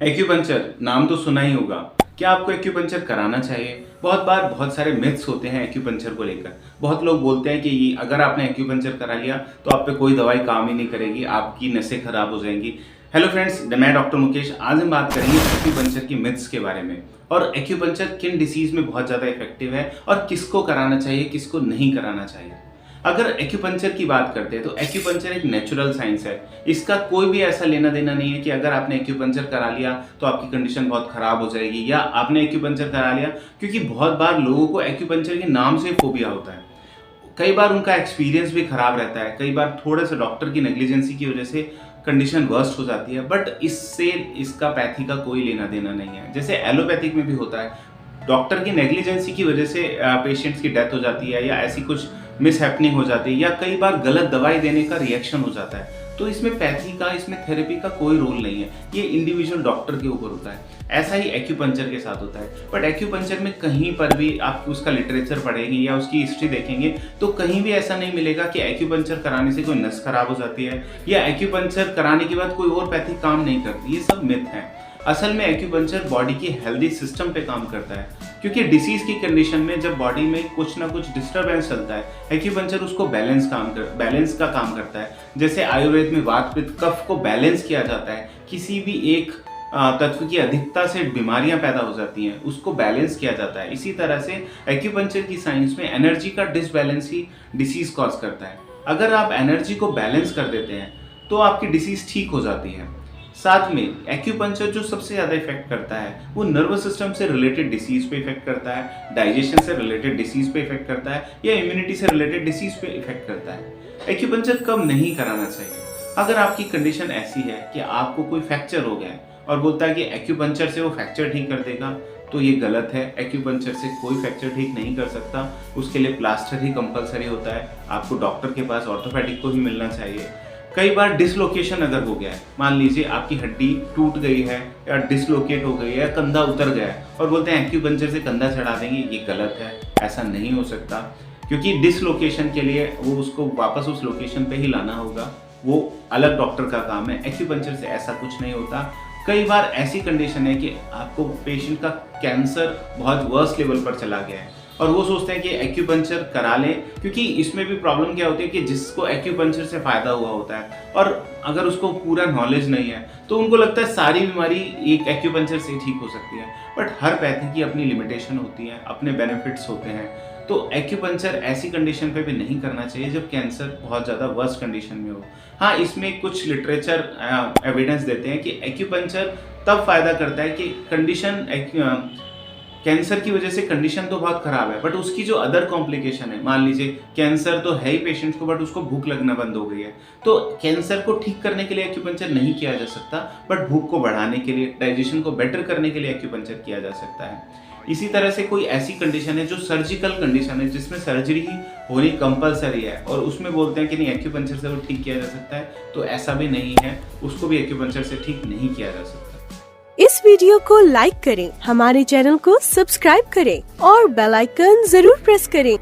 Acupuncture नाम तो सुना ही होगा। क्या आपको एक्यूपंक्चर कराना चाहिए? बहुत बार बहुत सारे मिथ्स होते हैं एक्यूपंक्चर को लेकर। बहुत लोग बोलते हैं कि अगर आपने एक्यूपंक्चर करा लिया तो आप पे कोई दवाई काम ही नहीं करेगी, आपकी नसें खराब हो जाएंगी। हेलो फ्रेंड्स, मैं डॉक्टर मुकेश। आज हम बात करेंगे एक्यूपंक्चर की मिथ्स के बारे में और एक्यूपंक्चर किन डिसीज में बहुत ज़्यादा इफेक्टिव है और किसको कराना चाहिए, किसको नहीं कराना चाहिए। अगर एक्यूपंक्चर की बात करते हैं तो एक्यूपंक्चर एक नेचुरल साइंस है। इसका कोई भी ऐसा लेना देना नहीं है कि अगर आपने एक्यूपंक्चर करा लिया तो आपकी कंडीशन बहुत खराब हो जाएगी या आपने एक्यूपंक्चर करा लिया, क्योंकि बहुत बार लोगों को एक्यूपंक्चर के नाम से फोबिया होता है। कई बार उनका एक्सपीरियंस भी खराब रहता है, कई बार थोड़े से डॉक्टर की नेग्लिजेंसी की वजह से कंडीशन वर्स्ट हो जाती है, बट इससे इसका पैथी का कोई लेना देना नहीं है। जैसे एलोपैथिक में भी होता है, डॉक्टर की नेग्लिजेंसी की वजह से पेशेंट्स की डेथ हो जाती है या ऐसी कुछ मिस हैपनिंग हो जाती है या कई बार गलत दवाई देने का रिएक्शन हो जाता है। तो इसमें पैथी का, इसमें थेरेपी का कोई रोल नहीं है, ये इंडिविजुअल डॉक्टर के ऊपर होता है। ऐसा ही एक्यूपंक्चर के साथ होता है। बट एक्यूपंक्चर में कहीं पर भी आप उसका लिटरेचर पढ़ेंगे या उसकी हिस्ट्री देखेंगे तो कहीं भी ऐसा नहीं मिलेगा कि एक्यूपंक्चर कराने से कोई नस खराब हो जाती है या एक्यूपंक्चर कराने के बाद कोई और पैथी काम नहीं करती। ये सब मिथ है। असल में एक्यूपंक्चर बॉडी की हेल्दी सिस्टम पे काम करता है, क्योंकि डिसीज की कंडीशन में जब बॉडी में कुछ ना कुछ डिस्टरबेंस चलता है, एक्यूपंक्चर उसको बैलेंस का काम करता है। जैसे आयुर्वेद में वात पित्त कफ को बैलेंस किया जाता है। किसी भी एक तत्व की अधिकता से बीमारियां पैदा हो जाती हैं, उसको बैलेंस किया जाता है। इसी तरह से एक्यूपंक्चर की साइंस में एनर्जी का डिसबैलेंस ही डिसीज कॉज करता है। अगर आप एनर्जी को बैलेंस कर देते हैं तो आपकी डिसीज ठीक हो जाती है। साथ में एक्यूपंक्चर जो सबसे ज़्यादा इफेक्ट करता है वो नर्वस सिस्टम से रिलेटेड डिसीज पे इफेक्ट करता है, डाइजेशन से रिलेटेड डिसीज पे इफेक्ट करता है या इम्यूनिटी से रिलेटेड डिसीज पे इफेक्ट करता है। एक्यूपंक्चर कब नहीं कराना चाहिए? अगर आपकी कंडीशन ऐसी है कि आपको कोई फ्रैक्चर हो गया है और बोलता है कि एक्यूपंक्चर से वो फ्रैक्चर ठीक कर देगा, तो ये गलत है। एक्यूपंक्चर से कोई फ्रैक्चर ठीक नहीं कर सकता, उसके लिए प्लास्टर ही कंपलसरी होता है। आपको डॉक्टर के पास ऑर्थोपेडिक को ही मिलना चाहिए। कई बार डिसलोकेशन अगर हो गया है, मान लीजिए आपकी हड्डी टूट गई है या डिसलोकेट हो गई है या कंधा उतर गया है और बोलते हैं एक्यूपंक्चर से कंधा चढ़ा देंगे, ये गलत है। ऐसा नहीं हो सकता, क्योंकि डिसलोकेशन के लिए वो उसको वापस उस लोकेशन पे ही लाना होगा, वो अलग डॉक्टर का काम है। एक्यूपंक्चर से ऐसा कुछ नहीं होता। कई बार ऐसी कंडीशन है कि आपको पेशेंट का कैंसर बहुत वर्स्ट लेवल पर चला गया है और वो सोचते हैं कि एक्यूपंक्चर करा लें, क्योंकि इसमें भी प्रॉब्लम क्या होती है कि जिसको एक्यूपंक्चर से फ़ायदा हुआ होता है और अगर उसको पूरा नॉलेज नहीं है तो उनको लगता है सारी बीमारी एक एक्यूपंक्चर से ठीक हो सकती है। बट हर पैथी की अपनी लिमिटेशन होती है, अपने बेनिफिट्स होते हैं। तो एक्यूपंक्चर ऐसी कंडीशन पे भी नहीं करना चाहिए जब कैंसर बहुत ज़्यादा वर्स्ट कंडीशन में हो। हाँ, इसमें कुछ लिटरेचर एविडेंस देते हैं कि एक्यूपंक्चर तब फ़ायदा करता है कि कंडीशन कैंसर की वजह से कंडीशन तो बहुत खराब है, बट उसकी जो अदर कॉम्प्लिकेशन है, मान लीजिए कैंसर तो है ही पेशेंट को, बट उसको भूख लगना बंद हो गई है, तो कैंसर को ठीक करने के लिए एक्यूपंक्चर नहीं किया जा सकता, बट भूख को बढ़ाने के लिए, डाइजेशन को बेटर करने के लिए एक्यूपंक्चर किया जा सकता है। इसी तरह से कोई ऐसी कंडीशन है जो सर्जिकल कंडीशन है, जिसमें सर्जरी ही होनी कंपलसरी है और उसमें बोलते हैं कि नहीं एक्यूपंक्चर से वो ठीक किया जा सकता है, तो ऐसा भी नहीं है, उसको भी एक्यूपंक्चर से ठीक नहीं किया जा सकता। इस वीडियो को लाइक करें, हमारे चैनल को सब्सक्राइब करें और बेल आइकन जरूर प्रेस करें।